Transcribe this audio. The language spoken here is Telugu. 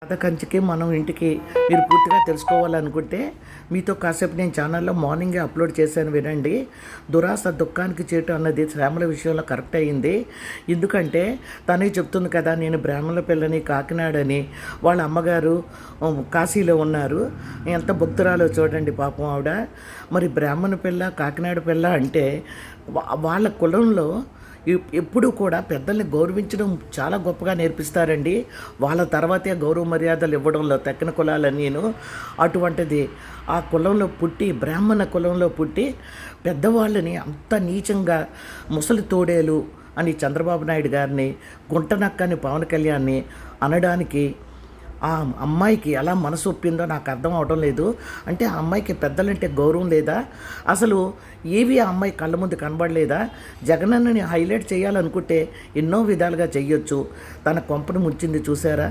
పాత కంచికి మనం ఇంటికి మీరు పూర్తిగా తెలుసుకోవాలనుకుంటే మీతో కాసేపు నేను ఛానల్లో మార్నింగే అప్లోడ్ చేశాను, వినండి. దురాశ దుఃఖానికి చేటు అన్నది శ్యామల విషయంలో కరెక్ట్ అయ్యింది. ఎందుకంటే తనే చెప్తుంది కదా, నేను బ్రాహ్మణుల పిల్లని, కాకినాడని, వాళ్ళ అమ్మగారు కాశీలో ఉన్నారు. ఎంత భక్తురాలో చూడండి పాపం ఆవిడ. మరి బ్రాహ్మణ పిల్ల, కాకినాడ పిల్ల అంటే వాళ్ళ కులంలో ఎప్పుడూ కూడా పెద్దల్ని గౌరవించడం చాలా గొప్పగా నేర్పిస్తారండి. వాళ్ళ తర్వాతే గౌరవ మర్యాదలు ఇవ్వడంలో తక్కిన కులాలన్నీను. అటువంటిది ఆ కులంలో పుట్టి, బ్రాహ్మణ కులంలో పుట్టి పెద్దవాళ్ళని అంత నీచంగా ముసలి తోడేలు అని చంద్రబాబు నాయుడు గారిని, గుంటనక్కని పవన్ కళ్యాణ్ని అనడానికి ఆ అమ్మాయికి ఎలా మనసు ఒప్పిందో నాకు అర్థం అవడం లేదు. అంటే ఆ అమ్మాయికి పెద్దలంటే గౌరవం లేదా? అసలు ఏవి ఆ అమ్మాయి కళ్ళ ముందు కనబడలేదా? జగనన్నని హైలైట్ చేయాలనుకుంటే ఎన్నో విధాలుగా చెయ్యొచ్చు. తన కొంపను ముంచింది చూసారా?